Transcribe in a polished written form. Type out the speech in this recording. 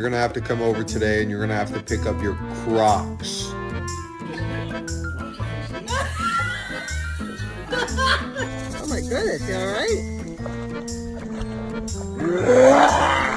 going to have to come over today and you're going to have to pick up your Crocs. Oh my goodness, you all right?